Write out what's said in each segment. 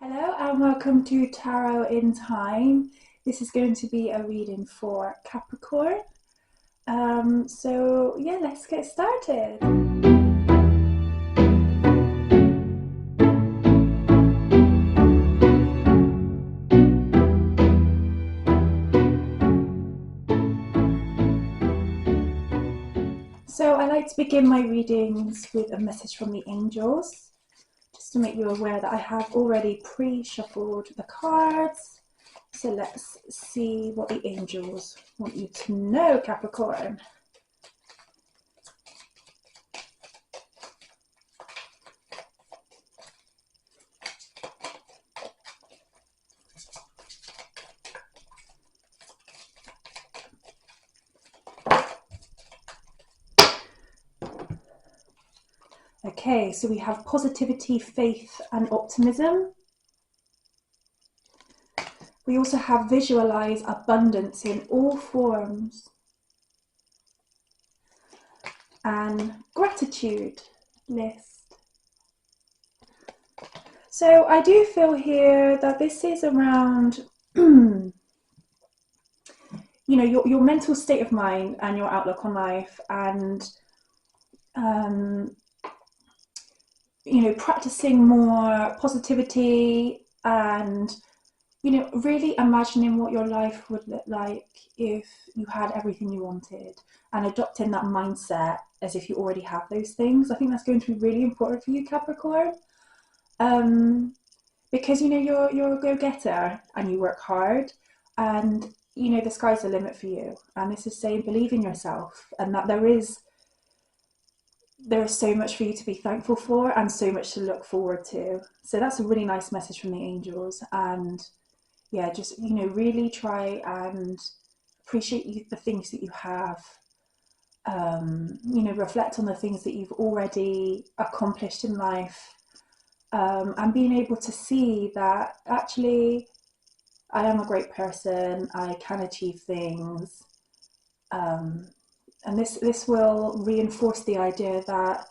Hello and welcome to Tarot in Time. This is going to be a reading for Capricorn. So yeah, let's get started. So I like to begin my readings with a message from the angels, just to make you aware that I have already pre-shuffled the cards. So let's see what the angels want you to know, Capricorn. Okay, so we have positivity, faith, and optimism. We also have visualize abundance in all forms and gratitude list. So I do feel here that this is around, you know, your mental state of mind and your outlook on life, and you know, practicing more positivity and, you know, really imagining what your life would look like if you had everything you wanted, and adopting that mindset as if you already have those things. I think that's going to be really important for you, Capricorn, because, you know, you're a go-getter and you work hard, and, you know, the sky's the limit for you. And this is saying believe in yourself, and that there is so much for you to be thankful for and so much to look forward to. So that's a really nice message from the angels. And yeah, just, you know, really try and appreciate the things that you have. You know, reflect on the things that you've already accomplished in life, and being able to see that actually I am a great person, I can achieve things. And this will reinforce the idea that,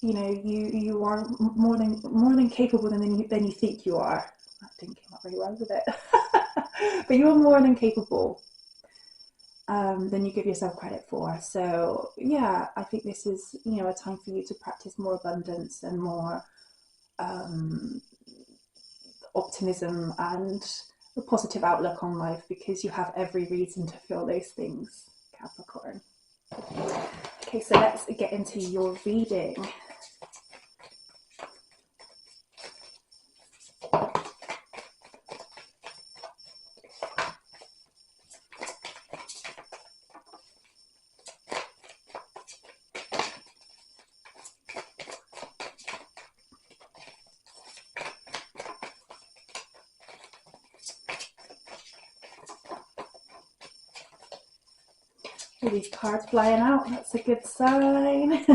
you know, you are more than capable than you think you are. That didn't come up very well, did it? But you're more than capable than you give yourself credit for. So yeah, I think this is, you know, a time for you to practice more abundance and more optimism and a positive outlook on life, because you have every reason to feel those things, Capricorn. Okay, so let's get into your reading. All these cards flying out, that's a good sign.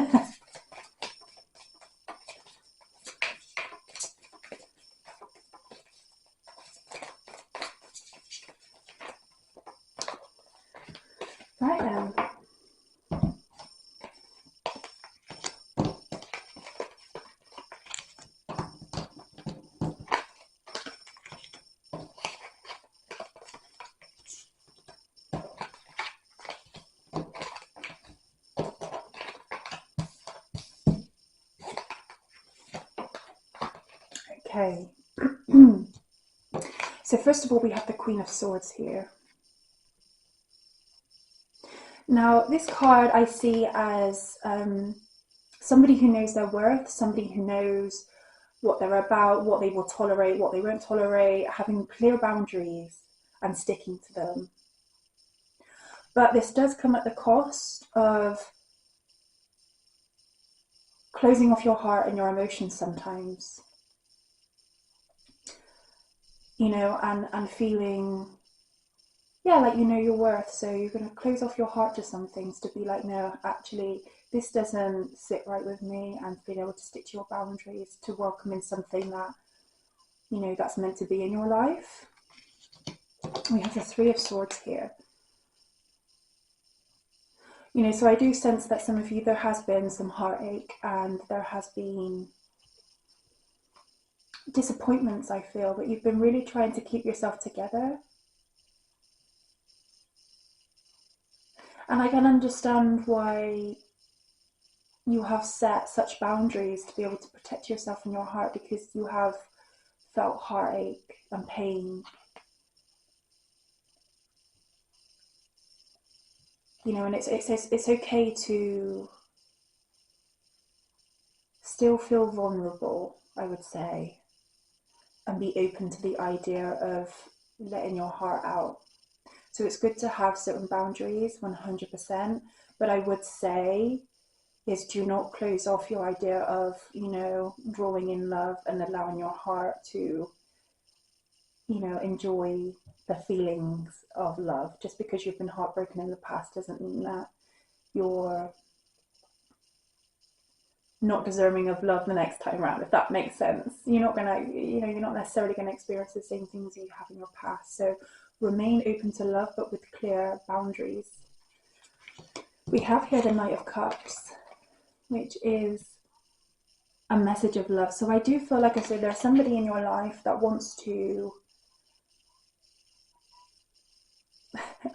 Right then. Okay. So first of all, we have the Queen of Swords here. Now, this card I see as somebody who knows their worth, somebody who knows what they're about, what they will tolerate, what they won't tolerate, having clear boundaries and sticking to them. But this does come at the cost of closing off your heart and your emotions sometimes, you know, and feeling, yeah, like you know your worth. So you're going to close off your heart to some things to be like, no, actually, this doesn't sit right with me, and being able to stick to your boundaries, to welcome in something that, you know, that's meant to be in your life. We have the Three of Swords here. You know, so I do sense that some of you, there has been some heartache, and there has been disappointments, I feel, but you've been really trying to keep yourself together. And I can understand why you have set such boundaries to be able to protect yourself and your heart, because you have felt heartache and pain. You know, and it's okay to still feel vulnerable, I would say, and be open to the idea of letting your heart out. So it's good to have certain boundaries, 100%. But I would say is do not close off your idea of, drawing in love and allowing your heart to, enjoy the feelings of love. Just because you've been heartbroken in the past doesn't mean that you're not deserving of love the next time around, if that makes sense. You're not necessarily gonna experience the same things you have in your past. So remain open to love, but with clear boundaries. We have here the Knight of Cups, which is a message of love. So I do feel like I said, there's somebody in your life that wants to,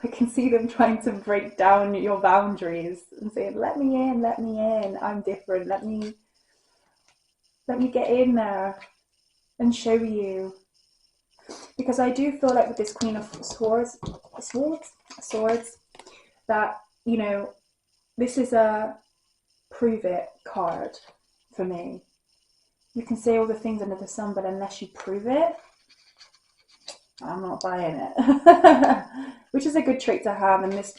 I can see them trying to break down your boundaries and saying, let me in, I'm different, let me get in there and show you. Because I do feel like with this Queen of Swords, that, this is a prove it card for me. You can say all the things under the sun, but unless you prove it, I'm not buying it. Which is a good trait to have. And this,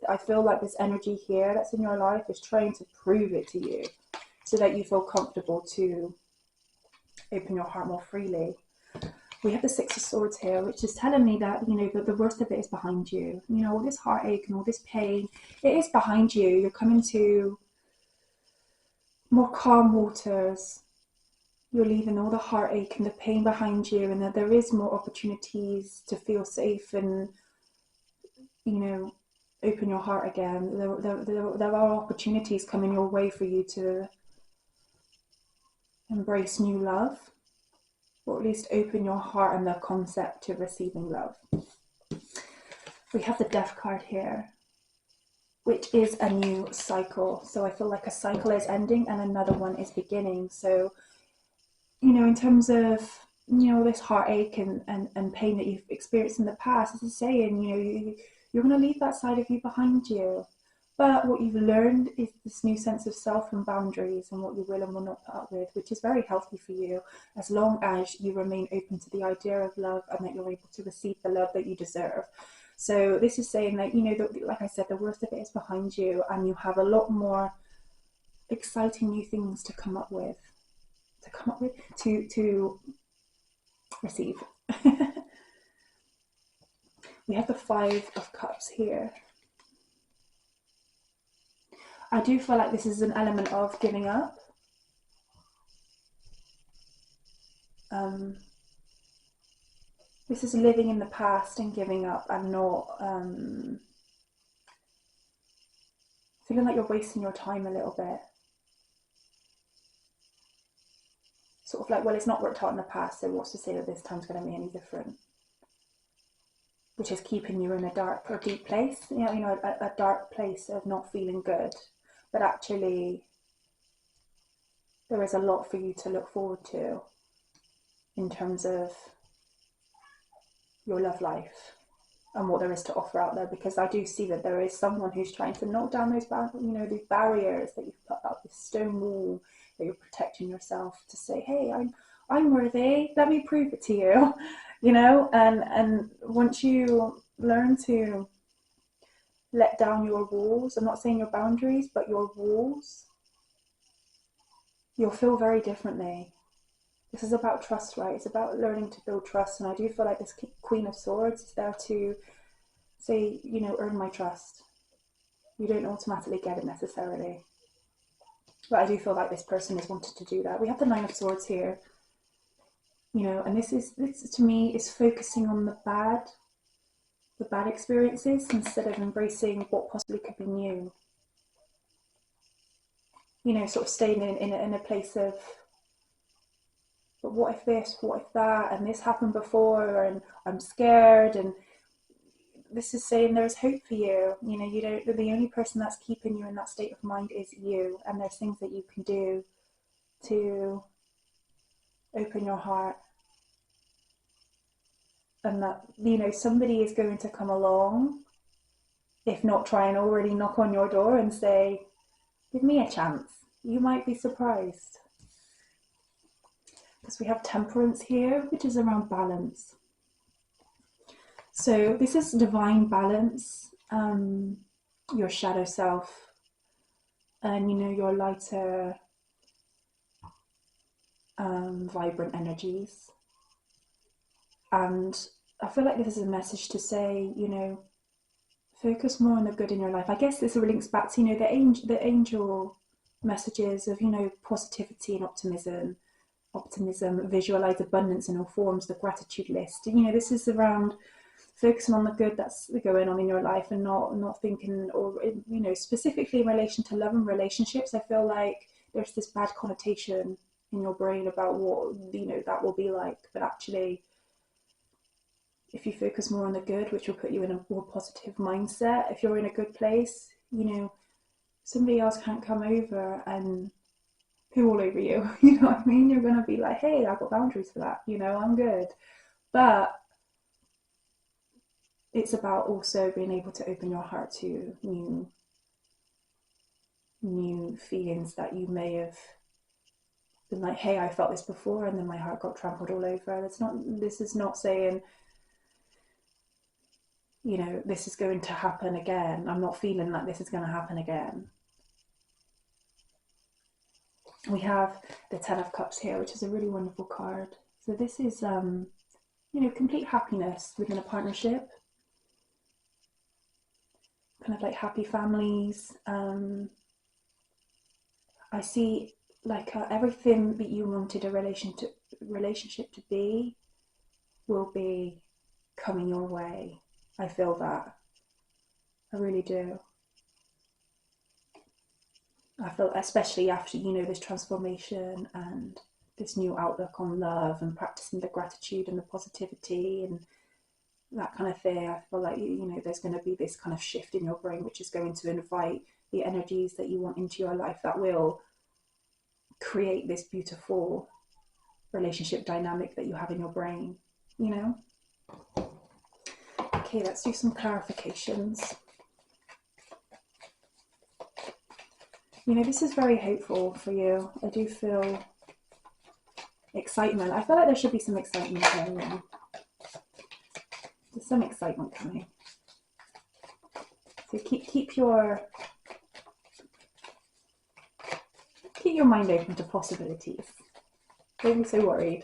I feel like this energy here that's in your life is trying to prove it to you so that you feel comfortable to open your heart more freely. We have the Six of Swords here, which is telling me that, that the worst of it is behind you. All this heartache and all this pain, it is behind you. You're coming to more calm waters. You're leaving all the heartache and the pain behind you, and that there is more opportunities to feel safe and, open your heart again. There are opportunities coming your way for you to embrace new love, or at least open your heart and the concept to receiving love. We have the Death card here, which is a new cycle. So I feel like a cycle is ending and another one is beginning. So, in terms of, this heartache and pain that you've experienced in the past, as I say, and, you're going to leave that side of you behind you. But what you've learned is this new sense of self and boundaries and what you will and will not put up with, which is very healthy for you, as long as you remain open to the idea of love and that you're able to receive the love that you deserve. So this is saying that, like I said, the worst of it is behind you, and you have a lot more exciting new things to come up with, to receive. We have the Five of Cups here. I do feel like this is an element of giving up. This is living in the past and giving up and not feeling like you're wasting your time a little bit. Sort of like, well, it's not worked out in the past, so what's to say that this time's going to be any different? Which is keeping you in a dark or deep place, a dark place of not feeling good. But actually, there is a lot for you to look forward to in terms of your love life and what there is to offer out there. Because I do see that there is someone who's trying to knock down those these barriers that you've put up, this stone wall that you're protecting yourself to say, hey, I'm worthy, let me prove it to you. And once you learn to let down your walls, I'm not saying your boundaries, but your walls, you'll feel very differently. This is about trust, right? It's about learning to build trust. And I do feel like this Queen of Swords is there to say, earn my trust. You don't automatically get it necessarily. But I do feel like this person is wanting to do that. We have the Nine of Swords here. And this to me is focusing on the bad experiences instead of embracing what possibly could be new. Sort of staying in a place of but what if this, what if that, and this happened before, and I'm scared. And this is saying there's hope for you. You know, you don't, the only person that's keeping you in that state of mind is you, and there's things that you can do to open your heart, and that, you know, somebody is going to come along, if not try and already knock on your door and say, give me a chance. You might be surprised. Because we have temperance here, which is around balance. So this is divine balance, your shadow self, and you know, your lighter, vibrant energies. And I feel like this is a message to say, you know, focus more on the good in your life. I guess this links back to, you know, the angel messages of, you know, positivity and optimism, visualize abundance in all forms, the gratitude list. You know, this is around focusing on the good that's going on in your life, and not thinking, or, you know, specifically in relation to love and relationships. I feel like there's this bad connotation in your brain about what, you know, that will be like. But actually, if you focus more on the good, which will put you in a more positive mindset, if you're in a good place, you know, somebody else can't come over and poo all over you. You know what I mean? You're going to be like, hey, I've got boundaries for that. You know, I'm good. But it's about also being able to open your heart to new feelings that you may have been like, hey, I felt this before, and then my heart got trampled all over. This is not saying, you know, this is going to happen again. I'm not feeling like this is going to happen again. We have the Ten of Cups here, which is a really wonderful card. So this is, you know, complete happiness within a partnership, kind of like happy families. I see like everything that you wanted a relationship to be will be coming your way. I feel that. I really do. I feel, especially after, you know, this transformation and this new outlook on love, and practicing the gratitude and the positivity and that kind of thing. I feel like, you know, there's going to be this kind of shift in your brain, which is going to invite the energies that you want into your life, that will create this beautiful relationship dynamic that you have in your brain, you know? Okay, let's do some clarifications. You know, this is very hopeful for you. I do feel excitement. I feel like there should be some excitement here. Yeah. There's some excitement coming. So keep your mind open to possibilities. Don't be so worried.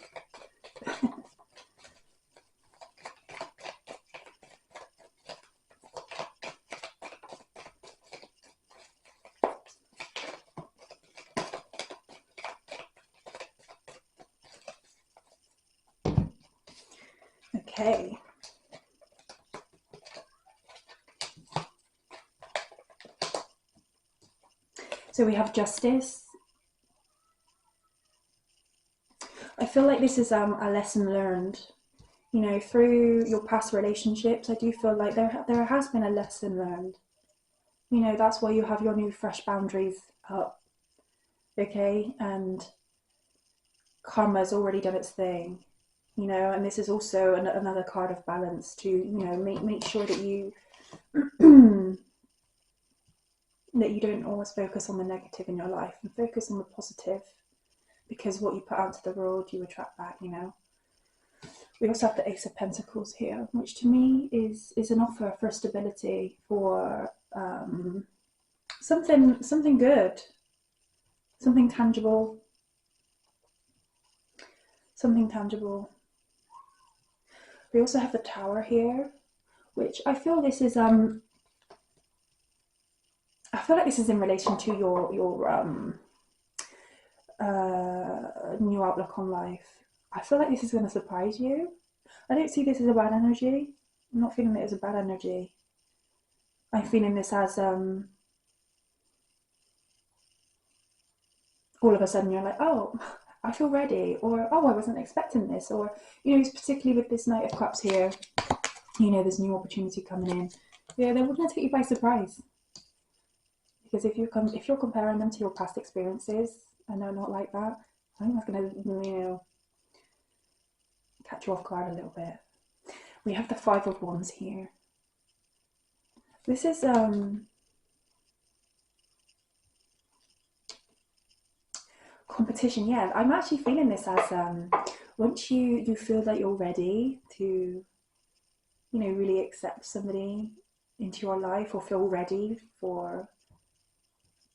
Okay. So we have Justice. I feel like this is a lesson learned. You know, through your past relationships, I do feel like there has been a lesson learned. You know, that's why you have your new fresh boundaries up. Okay, and karma's already done its thing. You know, and this is also another card of balance to, you know, make sure that you that you don't always focus on the negative in your life, and focus on the positive, because what you put out to the world you attract back, you know. We also have the Ace of Pentacles here, which to me is an offer for stability, for something good, something tangible, We also have the Tower here, which I feel this is I feel like this is in relation to your new outlook on life. I feel like this is going to surprise you. I don't see this as a bad energy. I'm not feeling it as a bad energy. I'm feeling this as all of a sudden you're like, oh, I feel ready, or oh, I wasn't expecting this, or particularly with this Knight of Cups here, there's new opportunity coming in. Yeah, they're going to take you by surprise, because if you're comparing them to your past experiences and they're not like that, I think that's going to catch you off guard a little bit. We have the Five of Wands here. This is competition. Yeah, I'm actually feeling this as once you feel that you're ready to really accept somebody into your life, or feel ready for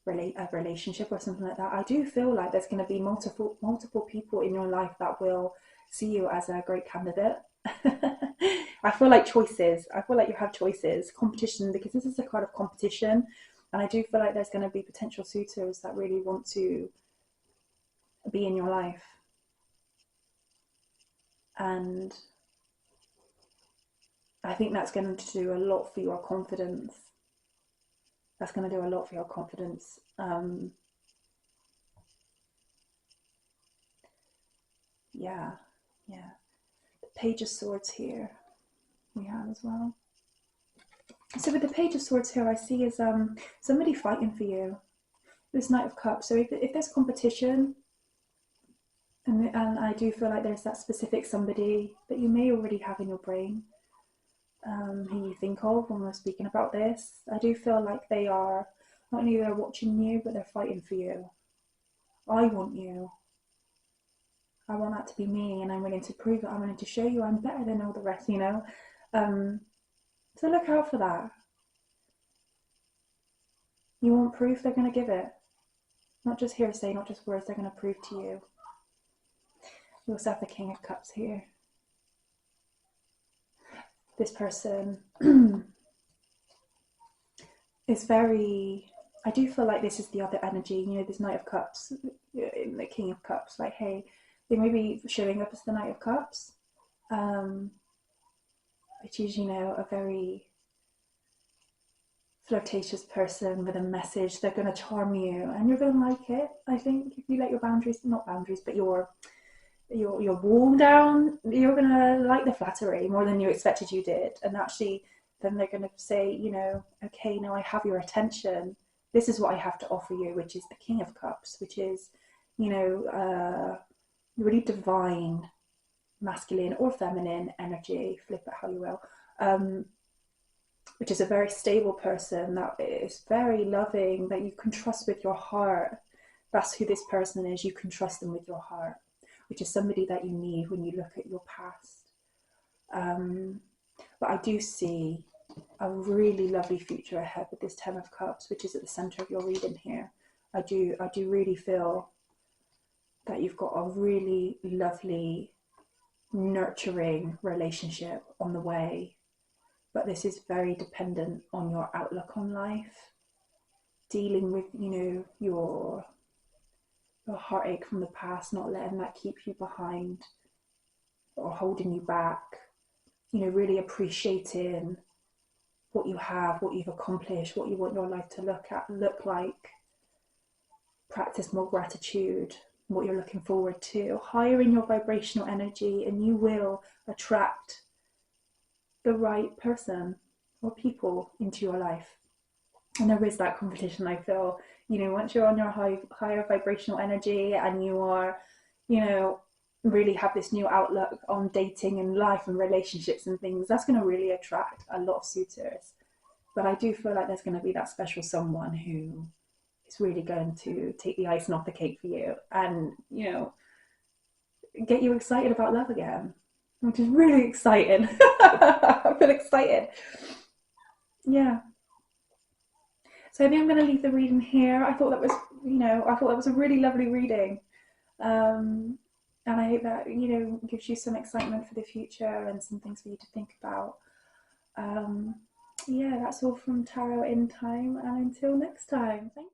a relationship or something like that, I do feel like there's going to be multiple people in your life that will see you as a great candidate. I feel like choices. I feel like you have choices. Competition, because this is a kind of competition, and I do feel like there's going to be potential suitors that really want to be in your life. And I think that's going to do a lot for your confidence. That's going to do a lot for your confidence. Yeah. The Page of Swords here we have as well. So with the Page of Swords here, I see is somebody fighting for you. This Knight of Cups. So if there's competition, and I do feel like there's that specific somebody that you may already have in your brain, who you think of when we're speaking about this, I do feel like they are not only they're watching you, but they're fighting for you. I want you. I want that to be me, and I'm willing to prove it. I'm willing to show you I'm better than all the rest, So look out for that. You want proof, they're going to give it. Not just hearsay, not just words, they're going to prove to you. We also have the King of Cups here. This person is very, I do feel like this is the other energy, this Knight of Cups, the King of Cups, like, hey, they may be showing up as the Knight of Cups, which is, a very flirtatious person with a message. They're going to charm you, and you're going to like it. I think if you let your not boundaries, but your wall down, you're going to like the flattery more than you expected you did. And actually, then they're going to say, okay, now I have your attention. This is what I have to offer you, which is the King of Cups, which is, really divine, masculine or feminine energy, flip it how you will, which is a very stable person that is very loving, that you can trust with your heart. That's who this person is. You can trust them with your heart, which is somebody that you need when you look at your past. But I do see a really lovely future ahead with this Ten of Cups, which is at the center of your reading here. I do really feel that you've got a really lovely, nurturing relationship on the way, but this is very dependent on your outlook on life, dealing with your heartache from the past, not letting that keep you behind or holding you back, really appreciating what you have, what you've accomplished, what you want your life to look like. Practice more gratitude, what you're looking forward to, higher in your vibrational energy, and you will attract the right person or people into your life. And there is that competition, I feel, once you're on your higher vibrational energy, and you are, really have this new outlook on dating and life and relationships and things, that's going to really attract a lot of suitors. But I do feel like there's going to be that special someone who is really going to take the icing off the cake for you, and get you excited about love again, which is really exciting. I feel excited. Yeah. So I think I'm going to leave the reading here. I thought that was a really lovely reading. And I hope that, gives you some excitement for the future and some things for you to think about. Yeah, that's all from Tarot in Time, and until next time. Thank you.